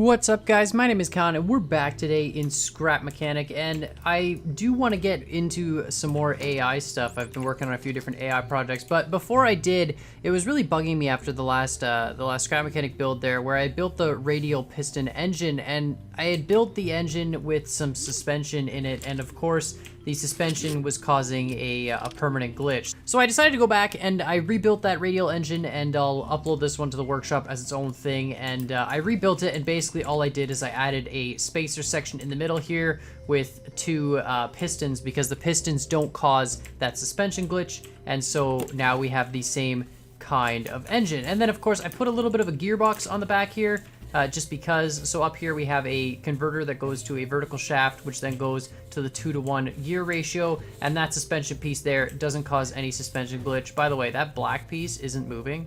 What's up, guys? My name is Con and we're back today in Scrap Mechanic, and I do want to get into some more AI stuff. I've been working on a few different AI projects, but before I did, it was really bugging me after the last Scrap Mechanic build there, where I built the radial piston engine, and I had built the engine with some suspension in it, and of course the suspension was causing a permanent glitch. So I decided to go back and I rebuilt that radial engine, and I'll upload this one to the workshop as its own thing. And I rebuilt it, and basically all I did is I added a spacer section in the middle here with two pistons, because the pistons don't cause that suspension glitch, and so now we have the same kind of engine. And then of course I put a little bit of a gearbox on the back here, just because. So up here we have a converter that goes to a vertical shaft, which then goes to the 2-to-1 gear ratio, and that suspension piece there doesn't cause any suspension glitch. By the way, that black piece isn't moving.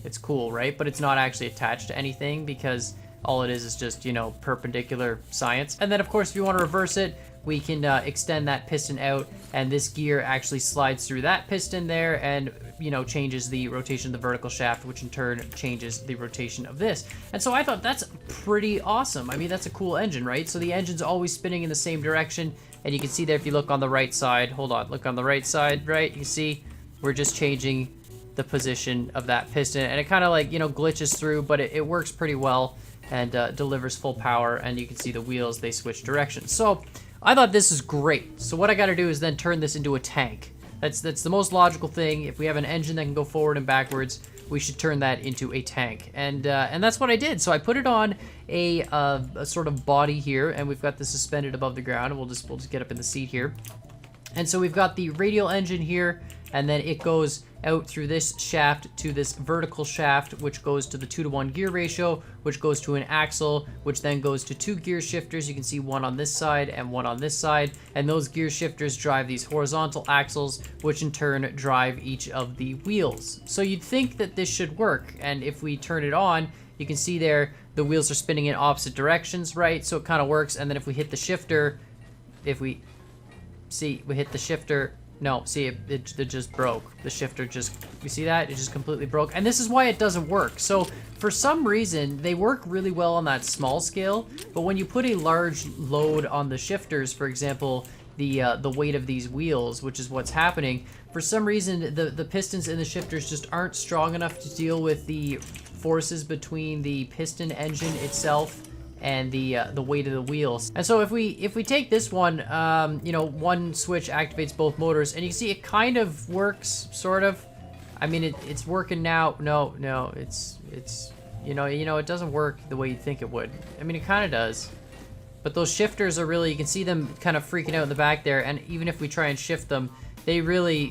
It's cool, right? But it's not actually attached to anything, because all it is just, you know, perpendicular science. And then of course if you want to reverse it, we can extend that piston out, and this gear actually slides through that piston there and, you know, changes the rotation of the vertical shaft, which in turn changes the rotation of this. And so I thought that's pretty awesome. I mean, that's a cool engine, right? So the engine's always spinning in the same direction, and you can see there if you look on the right side, hold on, look on the right side, right? You see we're just changing the position of that piston, and it kind of, like, you know, glitches through, but it works pretty well and delivers full power. And you can see the wheels, they switch directions. So I thought this is great. So what I got to do is then turn this into a tank. That's the most logical thing. If we have an engine that can go forward and backwards, we should turn that into a tank. And that's what I did. So I put it on a sort of body here, and we've got this suspended above the ground. We'll just get up in the seat here. And so we've got the radial engine here, and then it goes out through this shaft to this vertical shaft, which goes to the 2-to-1 gear ratio, which goes to an axle, which then goes to two gear shifters. You can see one on this side and one on this side, and those gear shifters drive these horizontal axles, which in turn drive each of the wheels. So you'd think that this should work, and if we turn it on, you can see there the wheels are spinning in opposite directions, right? So it kind of works. And then if we hit the shifter, we hit the shifter. No, see, it just broke. The shifter just, you see that? It just completely broke. And this is why it doesn't work. So for some reason, they work really well on that small scale, but when you put a large load on the shifters, for example, the weight of these wheels, which is what's happening, for some reason, the pistons and the shifters just aren't strong enough to deal with the forces between the piston engine itself and the weight of the wheels. And so if we take this one, you know, one switch activates both motors, and you can see it kind of works, sort of. I mean, it's working now. No, it's you know, it doesn't work the way you think it would. I mean, it kind of does, but those shifters are really, you can see them kind of freaking out in the back there, and even if we try and shift them, they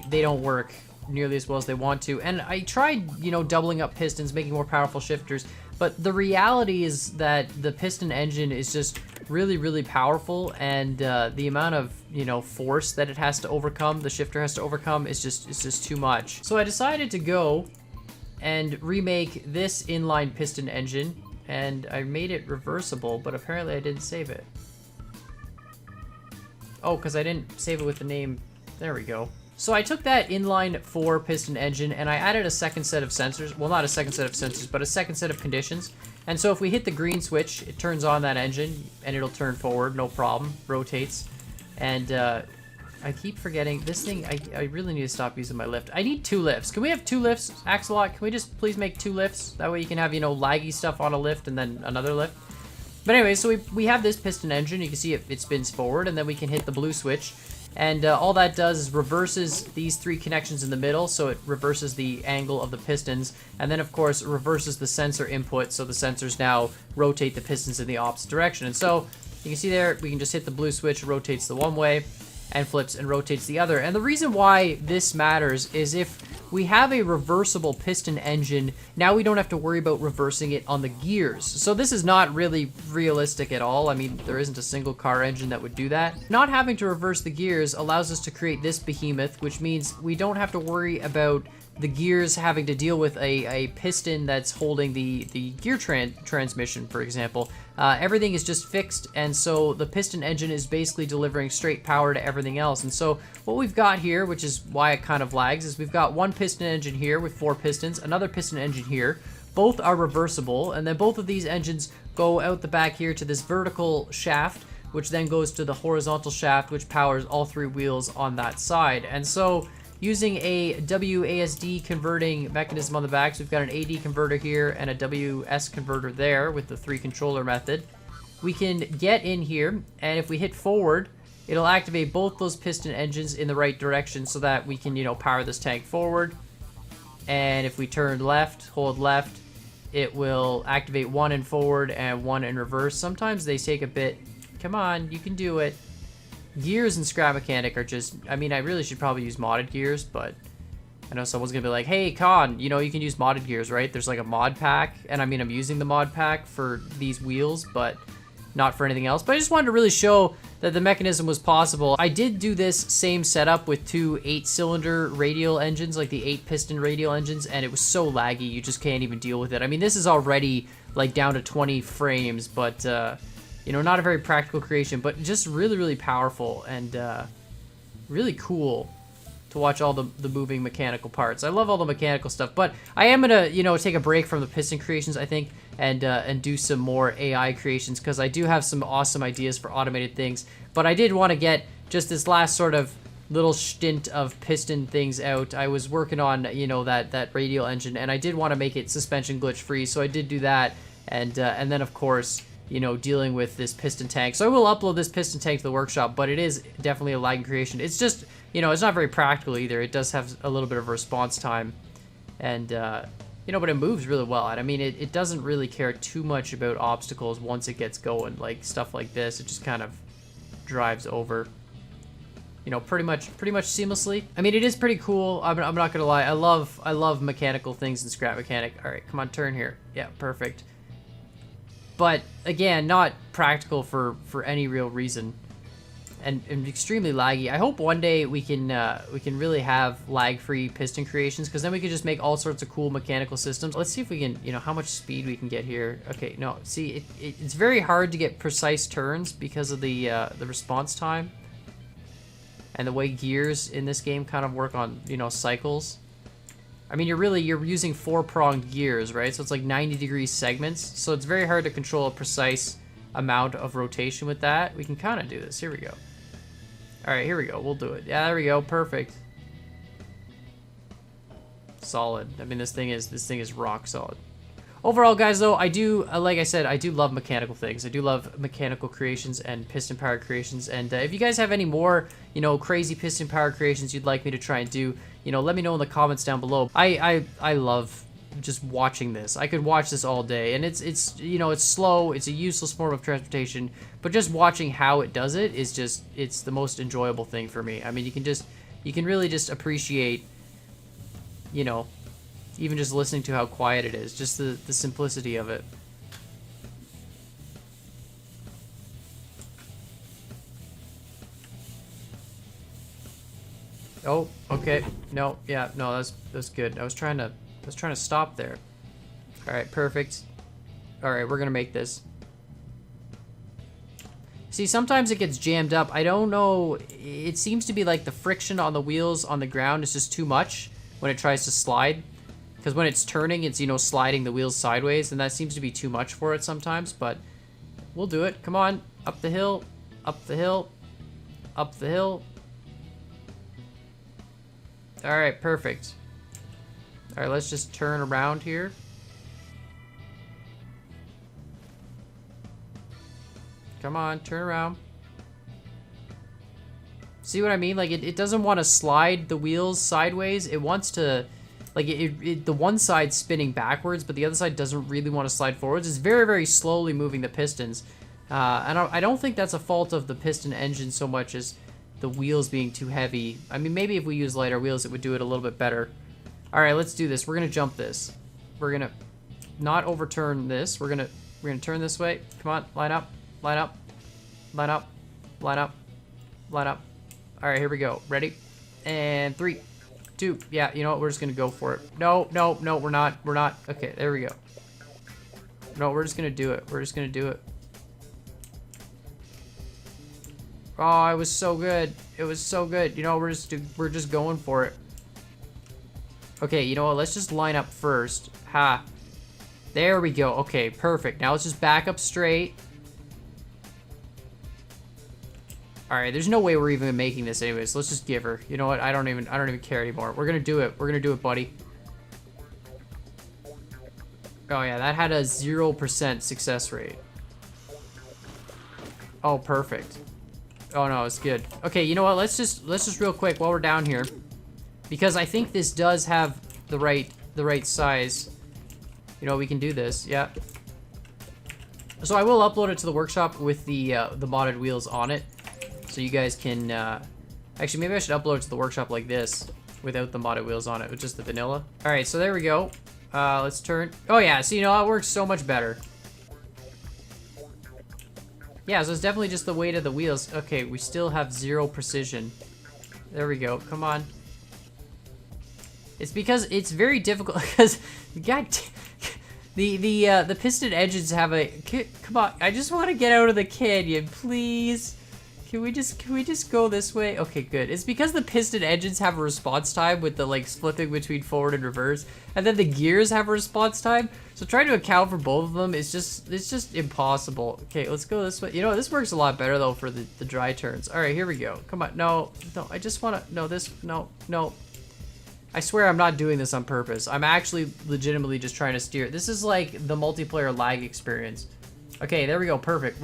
don't work nearly as well as they want to. And I tried, you know, doubling up pistons, making more powerful shifters, but the reality is that the piston engine is just really, really powerful, and the amount of, you know, force that it has to overcome, the shifter has to overcome, is just too much. So I decided to go and remake this inline piston engine, and I made it reversible, but apparently I didn't save it. Oh, because I didn't save it with the name. There we go. So I took that inline 4 piston engine, and I added a second set of sensors. Well, not a second set of sensors, but a second set of conditions. And so if we hit the green switch, it turns on that engine, and it'll turn forward, no problem, rotates. And I keep forgetting, this thing, I really need to stop using my lift. I need 2 lifts. Can we have 2 lifts, Axelot? Can we just please make 2 lifts? That way you can have, you know, laggy stuff on a lift and then another lift. But anyway, so we have this piston engine. You can see it spins forward, and then we can hit the blue switch. And all that does is reverses these 3 connections in the middle, so it reverses the angle of the pistons, and then of course reverses the sensor input, so the sensors now rotate the pistons in the opposite direction. And so you can see there, we can just hit the blue switch, it rotates the one way, and flips and rotates the other. And the reason why this matters is if we have a reversible piston engine, now we don't have to worry about reversing it on the gears. So this is not really realistic at all. I mean, there isn't a single car engine that would do that. Not having to reverse the gears allows us to create this behemoth, which means we don't have to worry about the gears having to deal with a piston that's holding the gear transmission, for example. Everything is just fixed, and so the piston engine is basically delivering straight power to everything else. And so what we've got here, which is why it kind of lags, is we've got one piston engine here with 4 pistons, another piston engine here, Both are reversible, and then both of these engines go out the back here to this vertical shaft, which then goes to the horizontal shaft, which powers all 3 wheels on that side. And so using a WASD converting mechanism on the back, so we've got an AD converter here and a WS converter there with the 3 controller method, we can get in here, and if we hit forward, it'll activate both those piston engines in the right direction so that we can, you know, power this tank forward. And if we turn left, hold left, it will activate 1 in forward and 1 in reverse. Sometimes they take a bit. Come on, you can do it. Gears in Scrap Mechanic are just, I mean, I really should probably use modded gears, but I know someone's gonna be like, hey, Con, you know, you can use modded gears, right? There's like a mod pack, and I mean, I'm using the mod pack for these wheels, but not for anything else. But I just wanted to really show that the mechanism was possible. I did do this same setup with 2 8-cylinder radial engines, like the 8-piston radial engines, and it was so laggy, you just can't even deal with it. I mean, this is already like down to 20 frames, but you know, not a very practical creation, but just really, really powerful and really cool to watch all the moving mechanical parts. I love all the mechanical stuff, but I am gonna, you know, take a break from the piston creations, I think, and do some more AI creations, because I do have some awesome ideas for automated things. But I did want to get just this last sort of little stint of piston things out. I was working on, you know, that radial engine, and I did want to make it suspension glitch free, so I did do that, and then of course, you know, dealing with this piston tank. So I will upload this piston tank to the workshop, but it is definitely a lagging creation. It's just, you know, it's not very practical either. It does have a little bit of response time, and you know, but it moves really well. And I mean, it doesn't really care too much about obstacles once it gets going. Like stuff like this, it just kind of drives over, you know, pretty much seamlessly. I mean, it is pretty cool. I'm not gonna lie. I love mechanical things in Scrap Mechanic. All right, come on, turn here. Yeah, perfect. But again, not practical for any real reason, and extremely laggy. I hope one day we can really have lag-free piston creations, because then we could just make all sorts of cool mechanical systems. Let's see if we can, you know, how much speed we can get here. Okay, no, see, it's very hard to get precise turns because of the response time and the way gears in this game kind of work on, you know, cycles. I mean, you're using 4-pronged gears, right? So it's like 90-degree segments. So it's very hard to control a precise amount of rotation with that. We can kind of do this. Here we go. All right, here we go. We'll do it. Yeah, there we go. Perfect. Solid. I mean, this thing is rock solid. Overall, guys, though, I do, like I said, I do love mechanical things. I do love mechanical creations and piston-powered creations. And if you guys have any more, you know, crazy piston-powered creations you'd like me to try and do, you know, let me know in the comments down below. I love just watching this. I could watch this all day, and it's you know, it's slow. It's a useless form of transportation, but just watching how it does it is just, it's the most enjoyable thing for me. I mean, you can really just appreciate, you know, even just listening to how quiet it is, just the simplicity of it. Oh, okay. No, yeah, no, that's good. I was trying to stop there. All right, perfect. All right, we're gonna make this. See, sometimes it gets jammed up. I don't know. It seems to be like the friction on the wheels on the ground is just too much when it tries to slide. Because when it's turning, it's, you know, sliding the wheels sideways, and that seems to be too much for it sometimes, but we'll do it. Come on, up the hill, up the hill, up the hill. All right, perfect. All right, let's just turn around here. Come on, turn around. See what I mean? Like, it doesn't want to slide the wheels sideways. It wants to, like, the one side's spinning backwards, but the other side doesn't really want to slide forwards. It's very, very slowly moving the pistons. And I don't think that's a fault of the piston engine so much as the wheels being too heavy. I mean, maybe if we use lighter wheels, it would do it a little bit better. All right, let's do this. We're gonna jump this. We're gonna not overturn this. We're gonna turn this way. Come on, line up, line up, line up, line up, line up. All right, here we go. Ready? And 3, 2. Yeah, you know what? We're just gonna go for it. No, no, no, we're not. We're not. Okay, there we go. No, we're just gonna do it. We're just gonna do it. Oh, it was so good. It was so good. You know, we're just going for it. Okay, you know what? Let's just line up first. Ha. There we go. Okay, perfect. Now let's just back up straight. All right, there's no way we're even making this anyways. Let's just give her. You know what? I don't even care anymore. We're gonna do it. We're gonna do it, buddy. Oh yeah, that had a 0% success rate. Oh, perfect. Oh no, it's good. Okay, you know what? Let's just real quick while we're down here, because I think this does have the right size. You know, we can do this. Yeah. So I will upload it to the workshop with the modded wheels on it, so you guys can. Actually, maybe I should upload it to the workshop like this, without the modded wheels on it, with just the vanilla. All right, so there we go. Let's turn. Oh yeah, so you know it works so much better. Yeah, so it's definitely just the weight of the wheels. Okay, we still have 0 precision. There we go. Come on. It's because it's very difficult because the piston edges have a. Come on, I just want to get out of the canyon, please. Can we just go this way? Okay, good. It's because the piston engines have a response time with the like flipping between forward and reverse, and then the gears have a response time. So trying to account for both of them is just impossible. Okay, let's go this way. You know, this works a lot better though for the dry turns. All right, here we go. Come on, no, I just want to, no. I swear I'm not doing this on purpose. I'm actually legitimately just trying to steer. This is like the multiplayer lag experience. Okay, there we go, perfect.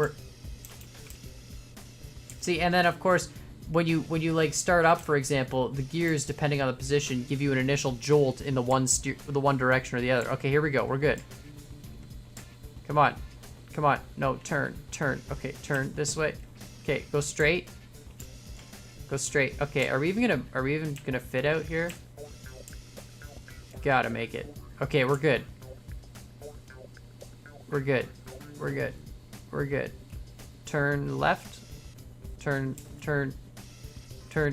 See, and then of course, when you like start up, for example, the gears, depending on the position, give you an initial jolt in the one direction or the other. Okay, here we go. We're good. Come on, no, turn. Okay, turn this way. Okay, go straight. Go straight. Okay, are we even gonna fit out here? Gotta make it. Okay, we're good. We're good. Turn left. Turn.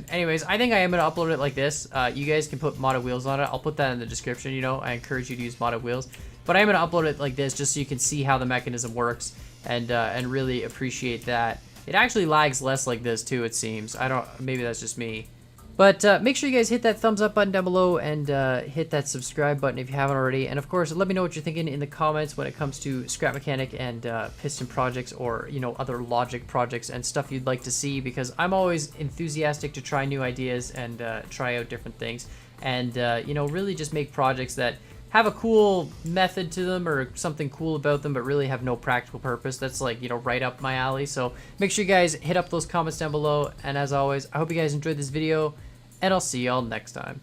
Anyways, I think I am gonna upload it like this. You guys can put modded wheels on it. I'll put that in the description. You know, I encourage you to use modded wheels. But I am gonna upload it like this just so you can see how the mechanism works and really appreciate that. It actually lags less like this too, it seems. Maybe that's just me. But make sure you guys hit that thumbs up button down below and hit that subscribe button if you haven't already. And of course, let me know what you're thinking in the comments when it comes to Scrap Mechanic and Piston projects, or you know, other logic projects and stuff you'd like to see, because I'm always enthusiastic to try new ideas and try out different things, and you know, really just make projects that have a cool method to them or something cool about them, but really have no practical purpose. That's like, you know, right up my alley. So make sure you guys hit up those comments down below. And as always, I hope you guys enjoyed this video, and I'll see y'all next time.